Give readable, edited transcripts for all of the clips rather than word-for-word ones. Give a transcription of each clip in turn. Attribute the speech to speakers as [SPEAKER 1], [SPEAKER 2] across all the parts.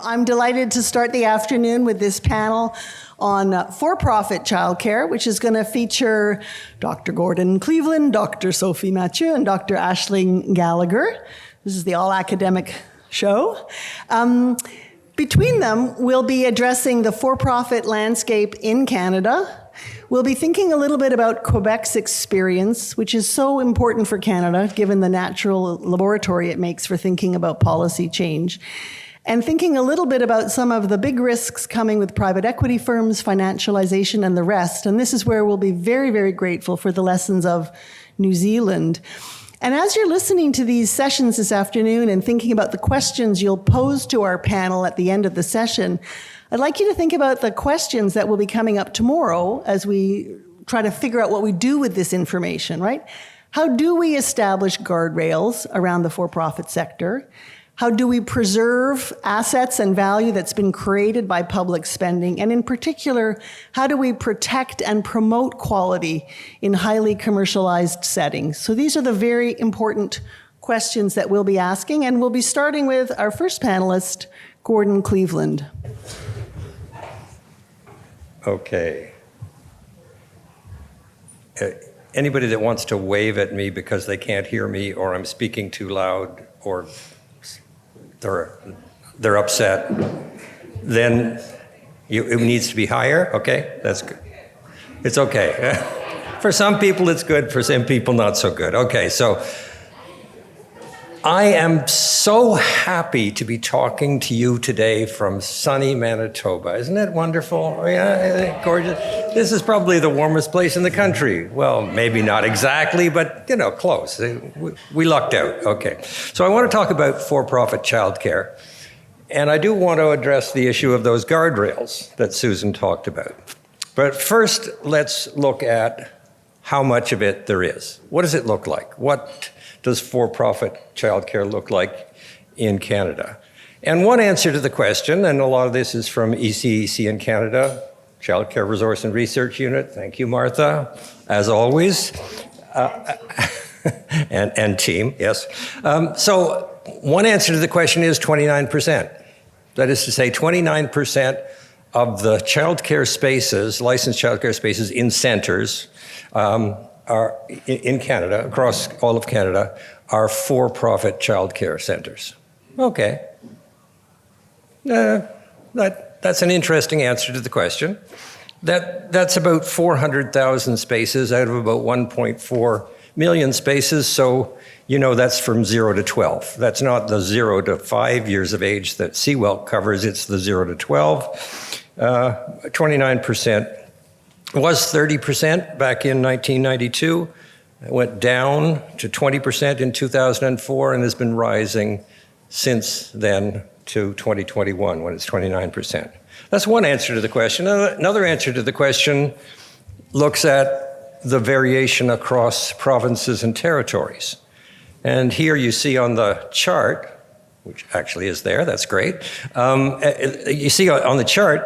[SPEAKER 1] I'm delighted to start the afternoon with this panel on for-profit childcare, which is going to feature Dr. Gordon Cleveland, Dr. Sophie Mathieu, and Dr. Aisling Gallagher. This is the all-academic show. Between them, we'll be addressing the for-profit landscape in Canada. We'll be thinking a little bit about Quebec's experience, which is so important for Canada, given the natural laboratory it makes for thinking about policy change. And thinking a little bit about some of the big risks coming with private equity firms, financialization, and the rest. And this is where we'll be very, very grateful for the lessons of New Zealand. And as you're listening to these sessions this afternoon and thinking about the questions you'll pose to our panel at the end of the session, I'd like you to think about the questions that will be coming up tomorrow as we try to figure out what we do with this information, right? How do we establish guardrails around the for-profit sector? How do we preserve assets and value that's been created by public spending? And in particular, how do we protect and promote quality in highly commercialized settings? So these are the very important questions that we'll be asking, and we'll be starting with our first panelist, Gordon Cleveland.
[SPEAKER 2] Okay. Anybody that wants to wave at me because they can't hear me or I'm speaking too loud or they're upset, then it needs to be higher. Okay, that's good. It's okay. For some people it's good, for some people not so good. Okay, so I am so happy to be talking to you today from sunny Manitoba. Isn't that wonderful? Yeah, gorgeous. This is probably the warmest place in the country. Well, maybe not exactly, but close. We lucked out. Okay. So I want to talk about for-profit childcare. And I do want to address the issue of those guardrails that Susan talked about. But first, let's look at how much of it there is. What does it look like? What does for-profit childcare look like in Canada? And one answer to the question, and a lot of this is from ECEC in Canada, Childcare Resource and Research Unit, thank you, Martha, as always, and team, yes. So one answer to the question is 29%. That is to say 29% of the childcare spaces, licensed childcare spaces in centers, are in Canada, across all of Canada, are for-profit childcare centers. Okay. That's an interesting answer to the question. That's about 400,000 spaces out of about 1.4 million spaces, so that's from 0 to 12. That's not the 0 to 5 years of age that CWELC covers, it's the 0 to 12. 29%. It was 30% back in 1992. It went down to 20% in 2004 and has been rising since then to 2021 when it's 29%. That's one answer to the question. Another answer to the question looks at the variation across provinces and territories. And here you see on the chart, which actually is there, that's great. You see on the chart,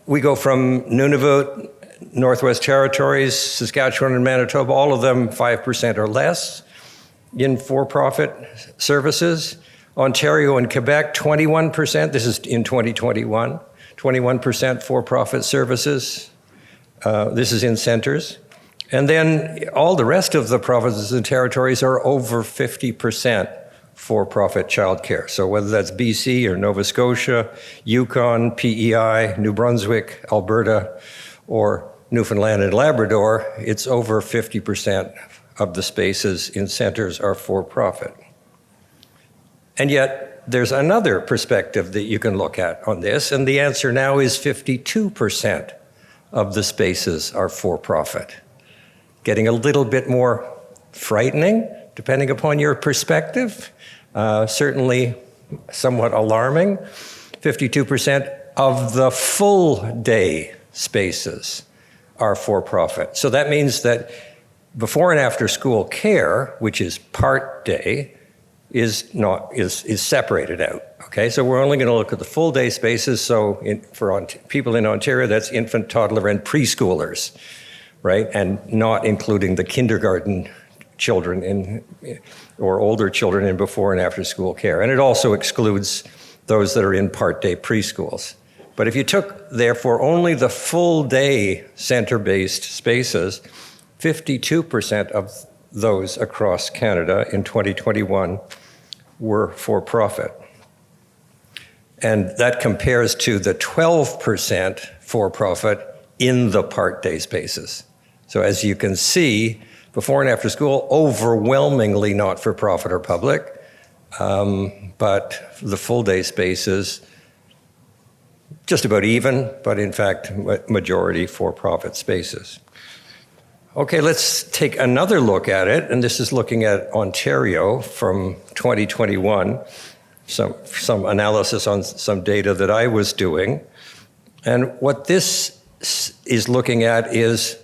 [SPEAKER 2] we go from Nunavut, Northwest Territories, Saskatchewan and Manitoba, all of them 5% or less in for-profit services. Ontario and Quebec, 21%. This is in 2021. 21% for-profit services. This is in centers. And then all the rest of the provinces and territories are over 50% for-profit childcare. So whether that's BC or Nova Scotia, Yukon, PEI, New Brunswick, Alberta, or Newfoundland and Labrador, it's over 50% of the spaces in centers are for-profit. And yet, there's another perspective that you can look at on this, and the answer now is 52% of the spaces are for-profit. Getting a little bit more frightening, depending upon your perspective, certainly somewhat alarming. 52% of the full day spaces are for-profit. So that means that before and after school care, which is part day, is separated out. Okay, so we're only going to look at the full day spaces. So for people in Ontario, that's infant, toddler, and preschoolers. right? And not including the kindergarten children or older children in before and after school care. And it also excludes those that are in part-day preschools. But if you took, therefore, only the full-day center-based spaces, 52% of those across Canada in 2021 were for-profit. And that compares to the 12% for-profit in the part-day spaces. So as you can see, before and after school, overwhelmingly not-for-profit or public, but the full-day spaces, just about even, but in fact, majority for-profit spaces. Okay, let's take another look at it, and this is looking at Ontario from 2021, some analysis on some data that I was doing. And what this is looking at is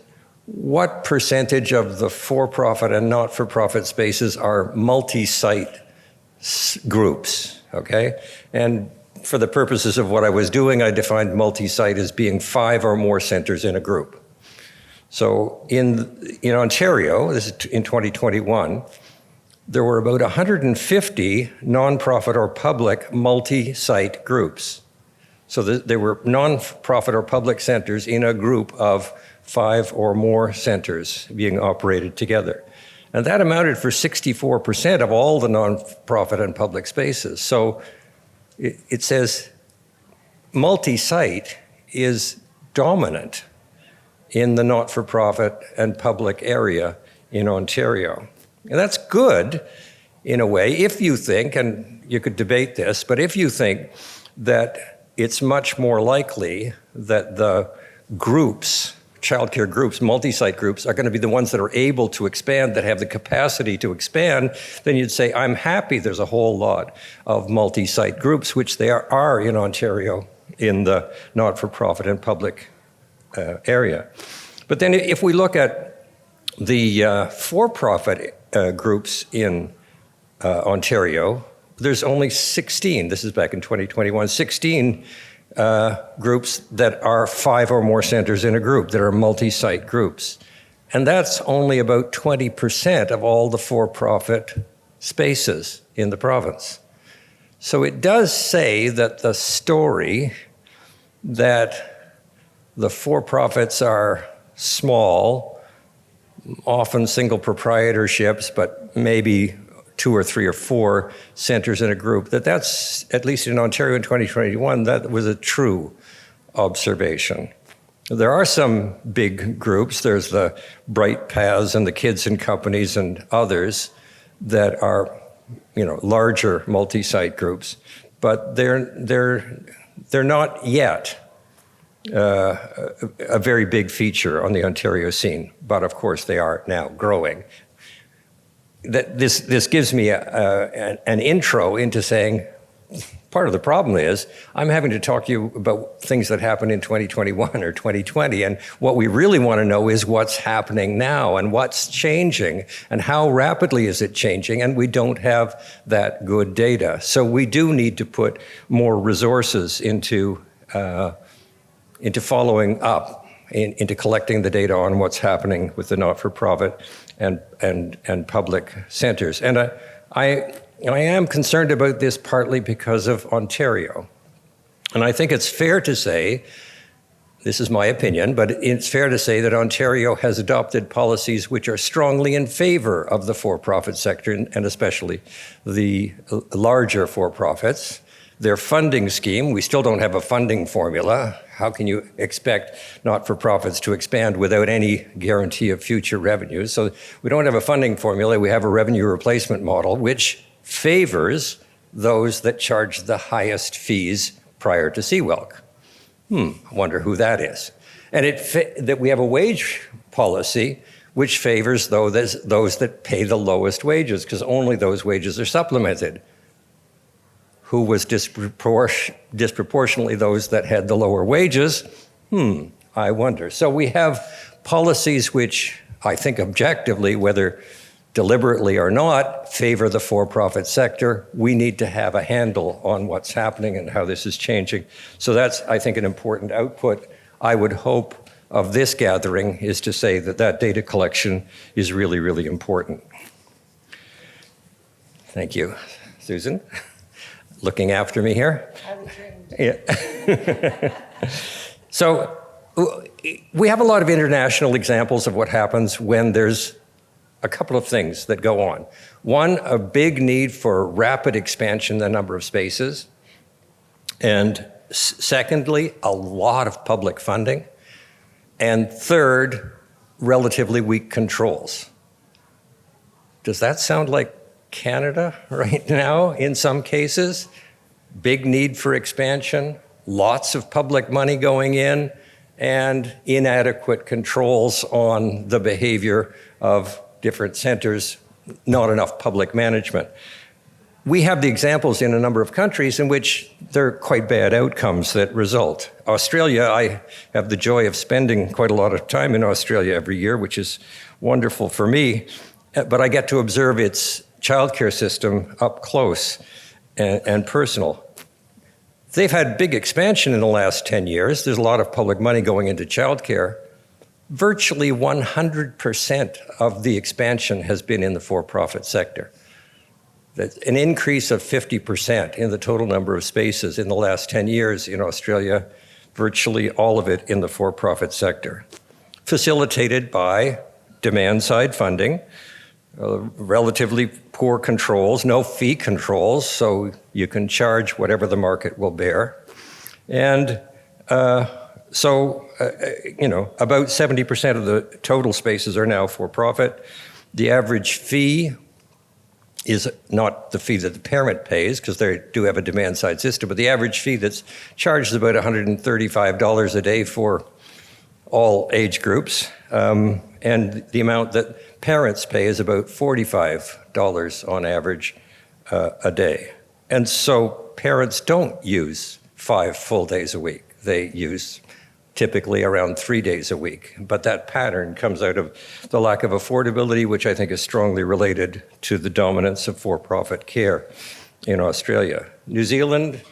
[SPEAKER 2] what percentage of the for-profit and not-for-profit spaces are multi-site groups, okay? And for the purposes of what I was doing, I defined multi-site as being 5 or more centers in a group. So in Ontario, this is in 2021, there were about 150 nonprofit or public multi-site groups. So there were nonprofit or public centers in a group of 5 or more centers being operated together. And that amounted for 64% of all the nonprofit and public spaces. So it says multi-site is dominant in the not-for-profit and public area in Ontario. And that's good in a way if you think, and you could debate this, but if you think that it's much more likely that the groups, childcare groups, multi-site groups, are going to be the ones that are able to expand, that have the capacity to expand, then you'd say, I'm happy there's a whole lot of multi-site groups, which there are in Ontario in the not-for-profit and public area. But then if we look at the for-profit groups in Ontario, there's only 16, this is back in 2021, 16 groups that are 5 or more centers in a group, that are multi-site groups. And that's only about 20% of all the for-profit spaces in the province. So it does say that the story that the for-profits are small, often single proprietorships, but maybe 2 or 3 or 4 centers in a group, that's, at least in Ontario in 2021, that was a true observation. There are some big groups. There's the Bright Paths and the Kids and Companies and others that are, larger multi-site groups, but they're not yet a very big feature on the Ontario scene, but of course they are now growing. This gives me an intro into saying part of the problem is I'm having to talk to you about things that happened in 2021 or 2020, and what we really want to know is what's happening now and what's changing and how rapidly is it changing, and we don't have that good data. So we do need to put more resources into following up, into collecting the data on what's happening with the not-for-profit and public centers. And I am concerned about this partly because of Ontario. And I think it's fair to say, this is my opinion, but it's fair to say that Ontario has adopted policies which are strongly in favor of the for-profit sector, and especially the larger for-profits. Their funding scheme, we still don't have a funding formula. How can you expect not-for-profits to expand without any guarantee of future revenues? So we don't have a funding formula. We have a revenue replacement model, which favors those that charge the highest fees prior to CWELC. I wonder who that is. And that we have a wage policy which favors those that pay the lowest wages, because only those wages are supplemented. Who was disproportionately those that had the lower wages? I wonder. So we have policies which I think objectively, whether deliberately or not, favor the for-profit sector. We need to have a handle on what's happening and how this is changing. So that's, I think, an important output, I would hope, of this gathering is to say that that data collection is really, really important. Thank you, Susan, looking after me here.
[SPEAKER 1] I was trained.
[SPEAKER 2] Yeah. So we have a lot of international examples of what happens when there's a couple of things that go on. One, a big need for rapid expansion in the number of spaces. And secondly, a lot of public funding. And third, relatively weak controls. Does that sound like Canada right now in some cases? Big need for expansion, lots of public money going in, and inadequate controls on the behavior of different centers, not enough public management. We have the examples in a number of countries in which there are quite bad outcomes that result. Australia, I have the joy of spending quite a lot of time in Australia every year, which is wonderful for me, but I get to observe its childcare system up close and personal. They've had big expansion in the last 10 years. There's a lot of public money going into childcare. Virtually 100% of the expansion has been in the for-profit sector. That's an increase of 50% in the total number of spaces in the last 10 years in Australia, virtually all of it in the for-profit sector. Facilitated by demand-side funding, relatively poor controls, no fee controls, so you can charge whatever the market will bear. And about 70% of the total spaces are now for-profit. The average fee is not the fee that the parent pays, because they do have a demand-side system, but the average fee that's charged is about $135 a day for all age groups. And the amount that parents pay is about $45 on average a day. And so parents don't use 5 full days a week. They use typically around 3 days a week. But that pattern comes out of the lack of affordability, which I think is strongly related to the dominance of for-profit care in Australia. New Zealand,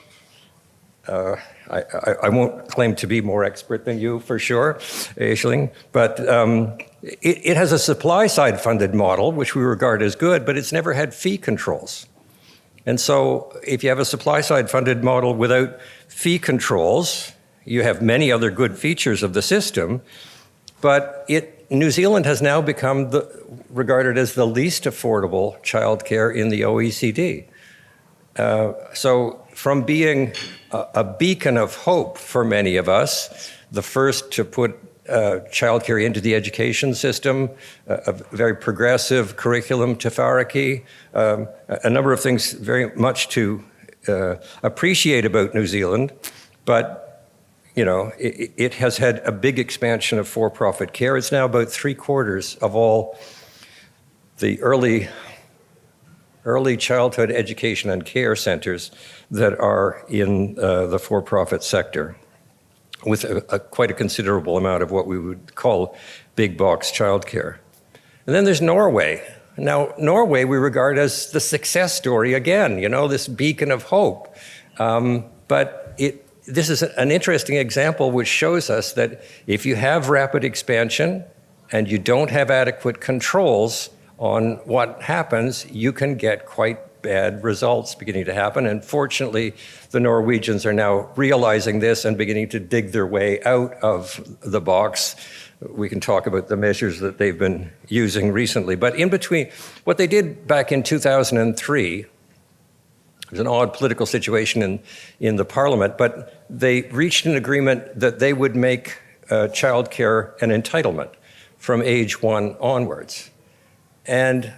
[SPEAKER 2] I won't claim to be more expert than you, for sure, Aisling, but it has a supply-side funded model, which we regard as good, but it's never had fee controls. And so if you have a supply-side funded model without fee controls, you have many other good features of the system, but New Zealand has now become regarded as the least affordable childcare in the OECD. So from being a beacon of hope for many of us, the first to put childcare into the education system, a very progressive curriculum, Tafaraki, a number of things very much to appreciate about New Zealand, but it has had a big expansion of for-profit care. It's now about 3/4 of all the early childhood education and care centers that are in the for-profit sector, with quite a considerable amount of what we would call big box childcare. And then there's Norway. Now, Norway we regard as the success story again, this beacon of hope. But this is an interesting example which shows us that if you have rapid expansion and you don't have adequate controls on what happens, you can get quite bad results beginning to happen. And fortunately, the Norwegians are now realizing this and beginning to dig their way out of the box. We can talk about the measures that they've been using recently. But in between, what they did back in 2003, it was an odd political situation in the parliament, but they reached an agreement that they would make childcare an entitlement from age 1 onwards. And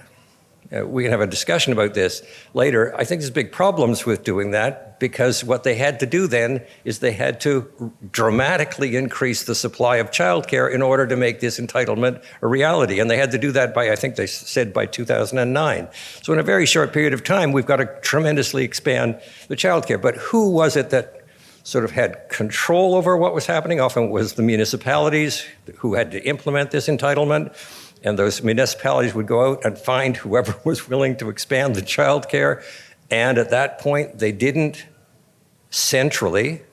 [SPEAKER 2] we can have a discussion about this later. I think there's big problems with doing that, because what they had to do then is they had to dramatically increase the supply of childcare in order to make this entitlement a reality. And they had to do that by, I think they said, by 2009. So in a very short period of time, we've got to tremendously expand the childcare. But who was it that sort of had control over what was happening? Often it was the municipalities who had to implement this entitlement. And those municipalities would go out and find whoever was willing to expand the childcare. And at that point, they didn't centrally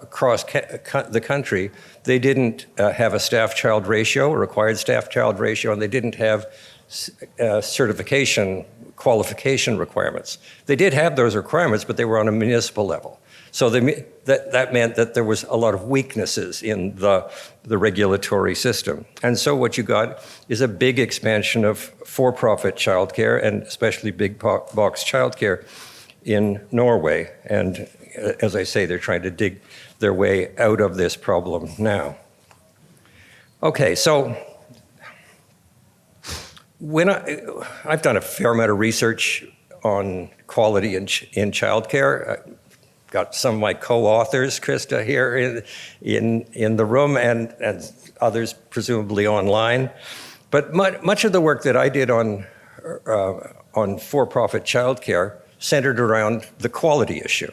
[SPEAKER 2] across the country, they didn't have a staff-child ratio, a required staff-child ratio, and they didn't have certification qualification requirements. They did have those requirements, but they were on a municipal level. So that meant that there was a lot of weaknesses in the regulatory system. And so what you got is a big expansion of for-profit childcare, and especially big box childcare in Norway. And as I say, they're trying to dig their way out of this problem now. Okay, so when I've done a fair amount of research on quality in childcare. Got some of my co-authors, Krista, here in the room, and others presumably online. But much of the work that I did on for-profit childcare centered around the quality issue,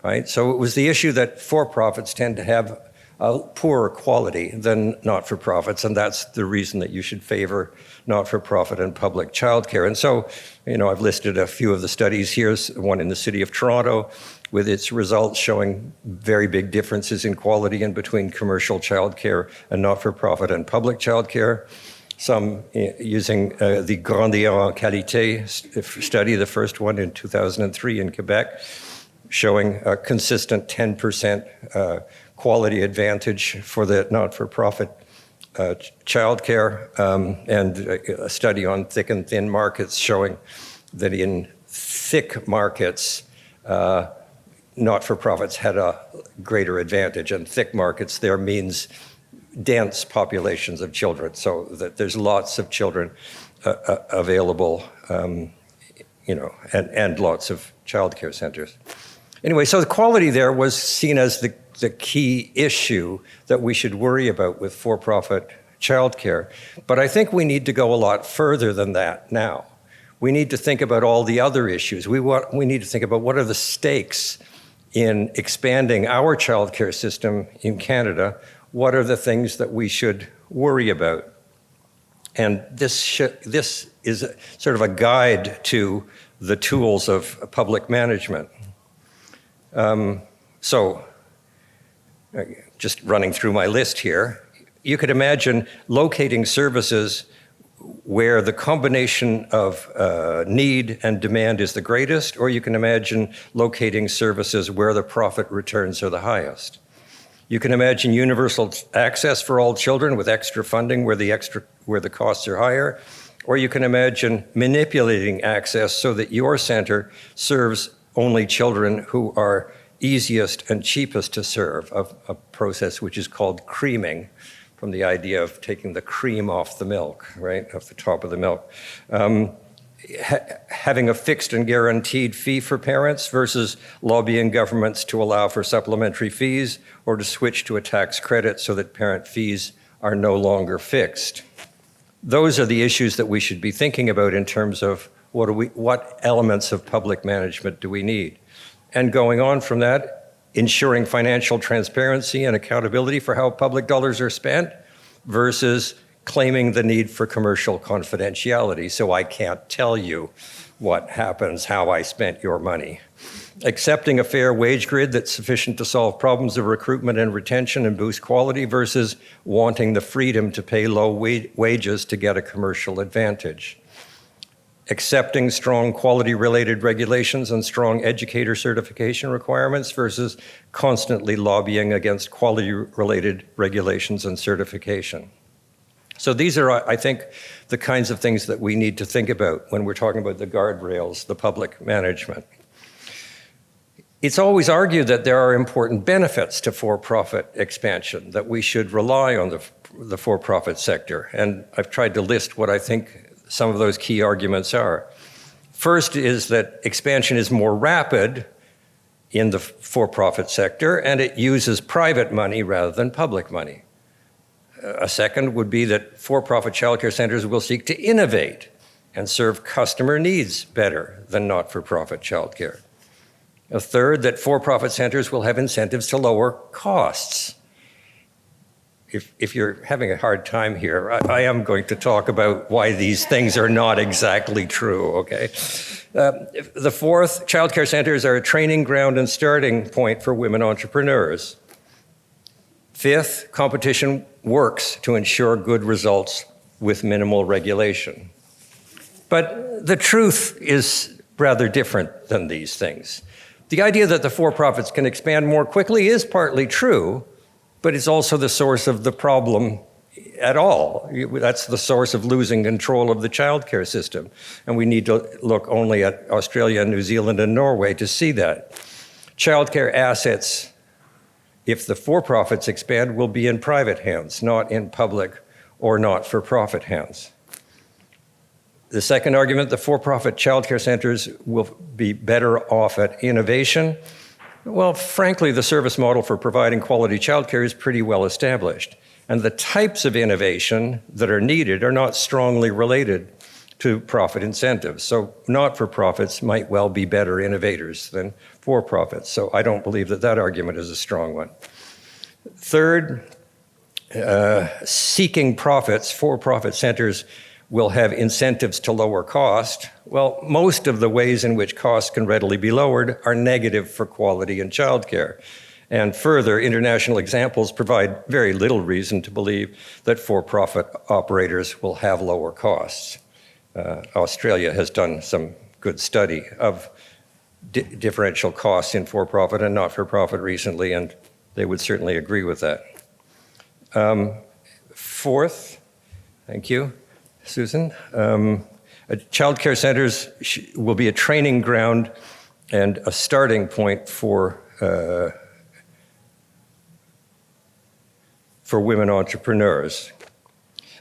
[SPEAKER 2] right? So it was the issue that for-profits tend to have a poorer quality than not-for-profits, and that's the reason that you should favor not-for-profit and public childcare. And so, I've listed a few of the studies here, one in the city of Toronto, with its results showing very big differences in quality in between commercial childcare and not-for-profit and public childcare. Some using the Grandeur en Qualité study, the first one in 2003 in Quebec, showing a consistent 10% quality advantage for the not-for-profit childcare, and a study on thick and thin markets showing that in thick markets, not-for-profits had a greater advantage, and thick markets there means dense populations of children, so that there's lots of children available, and lots of childcare centers. Anyway, so the quality there was seen as the key issue that we should worry about with for-profit childcare. But I think we need to go a lot further than that now. We need to think about all the other issues. We need to think about what are the stakes in expanding our childcare system in Canada. What are the things that we should worry about? And this is sort of a guide to the tools of public management. So, just running through my list here, you could imagine locating services where the combination of need and demand is the greatest, or you can imagine locating services where the profit returns are the highest. You can imagine universal access for all children with extra funding where the costs are higher, or you can imagine manipulating access so that your center serves only children who are easiest and cheapest to serve, a process which is called creaming, from the idea of taking the cream off the milk, right, off the top of the milk. Having a fixed and guaranteed fee for parents versus lobbying governments to allow for supplementary fees or to switch to a tax credit so that parent fees are no longer fixed. Those are the issues that we should be thinking about in terms of what elements of public management do we need. And going on from that, ensuring financial transparency and accountability for how public dollars are spent versus claiming the need for commercial confidentiality, so I can't tell you what happens, how I spent your money. Accepting a fair wage grid that's sufficient to solve problems of recruitment and retention and boost quality versus wanting the freedom to pay low wages to get a commercial advantage. Accepting strong quality-related regulations and strong educator certification requirements versus constantly lobbying against quality-related regulations and certification. So these are, I think, the kinds of things that we need to think about when we're talking about the guardrails, the public management. It's always argued that there are important benefits to for-profit expansion, that we should rely on the for-profit sector. And I've tried to list what I think some of those key arguments are. First is that expansion is more rapid in the for-profit sector, and it uses private money rather than public money. A second would be that for-profit childcare centers will seek to innovate and serve customer needs better than not-for-profit childcare. A third, that for-profit centers will have incentives to lower costs. if you're having a hard time here, I am going to talk about why these things are not exactly true, okay? The fourth, childcare centers are a training ground and starting point for women entrepreneurs. Fifth, competition works to ensure good results with minimal regulation. But the truth is rather different than these things. The idea that the for-profits can expand more quickly is partly true, but it's also the source of the problem at all. That's the source of losing control of the childcare system. And we need to look only at Australia, New Zealand, and Norway to see that. Childcare assets, if the for-profits expand, will be in private hands, not in public or not-for-profit hands. The second argument, the for-profit childcare centers will be better off at innovation. Well, frankly, the service model for providing quality childcare is pretty well established. And the types of innovation that are needed are not strongly related to profit incentives. So not-for-profits might well be better innovators than for-profits. So I don't believe that that argument is a strong one. Third, seeking profits, for-profit centers will have incentives to lower cost. Well, most of the ways in which costs can readily be lowered are negative for quality in childcare. And further, international examples provide very little reason to believe that for-profit operators will have lower costs. Australia has done some good study of differential costs in for-profit and not-for-profit recently, and they would certainly agree with that. Fourth, thank you, Susan. Childcare centers will be a training ground and a starting point for women entrepreneurs.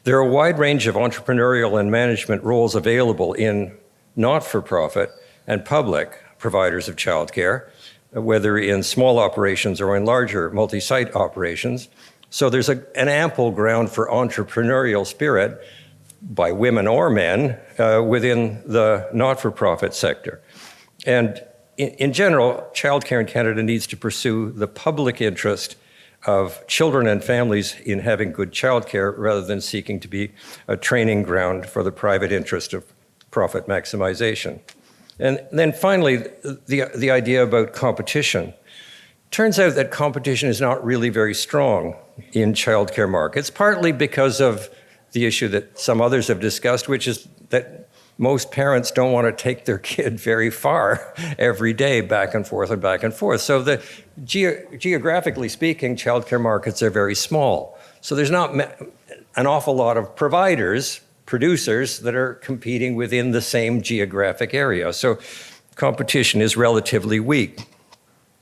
[SPEAKER 2] There are a wide range of entrepreneurial and management roles available in not-for-profit and public providers of childcare, whether in small operations or in larger multi-site operations. So there's an ample ground for entrepreneurial spirit by women or men within the not-for-profit sector. And in general, childcare in Canada needs to pursue the public interest of children and families in having good childcare rather than seeking to be a training ground for the private interest of profit maximization. And then finally, the idea about competition. Turns out that competition is not really very strong in childcare markets, partly because of the issue that some others have discussed, which is that most parents don't want to take their kid very far every day, back and forth and back and forth. So geographically speaking, childcare markets are very small. So there's not an awful lot of producers that are competing within the same geographic area. So competition is relatively weak.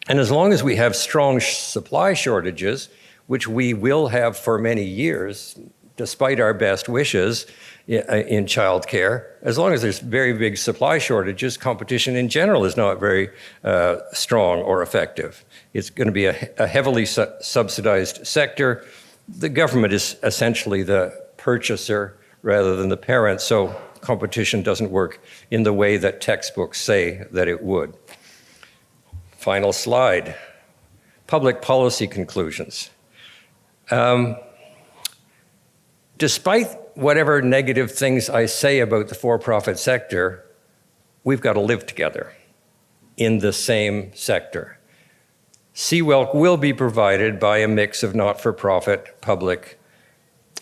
[SPEAKER 2] And as long as we have strong supply shortages, which we will have for many years, despite our best wishes in childcare, as long as there's very big supply shortages, competition in general is not very strong or effective. It's going to be a heavily subsidized sector. The government is essentially the purchaser rather than the parent, so competition doesn't work in the way that textbooks say that it would. Final slide. Public policy conclusions. Despite whatever negative things I say about the for-profit sector, we've got to live together in the same sector. CWELC will be provided by a mix of not-for-profit, public,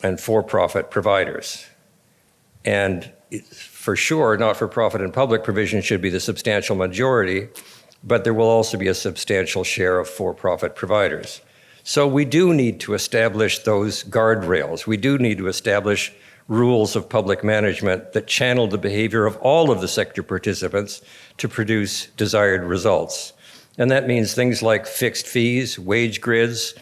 [SPEAKER 2] and for-profit providers. And for sure, not-for-profit and public provision should be the substantial majority, but there will also be a substantial share of for-profit providers. So we do need to establish those guardrails. We do need to establish rules of public management that channel the behavior of all of the sector participants to produce desired results. And that means things like fixed fees, wage grids,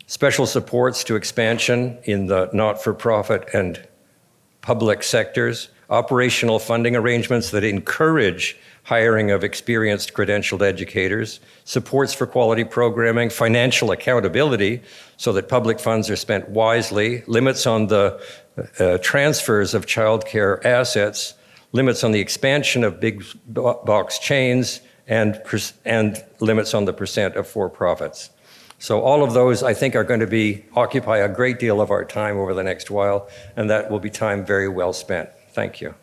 [SPEAKER 2] special supports to expansion in the not-for-profit and public sectors, operational funding arrangements that encourage hiring of experienced credentialed educators, supports for quality programming, financial accountability so that public funds are spent wisely, limits on the transfers of childcare assets, limits on the expansion of big box chains, and limits on the percent of for-profits. So all of those, I think, are going to occupy a great deal of our time over the next while, and that will be time very well spent. Thank you.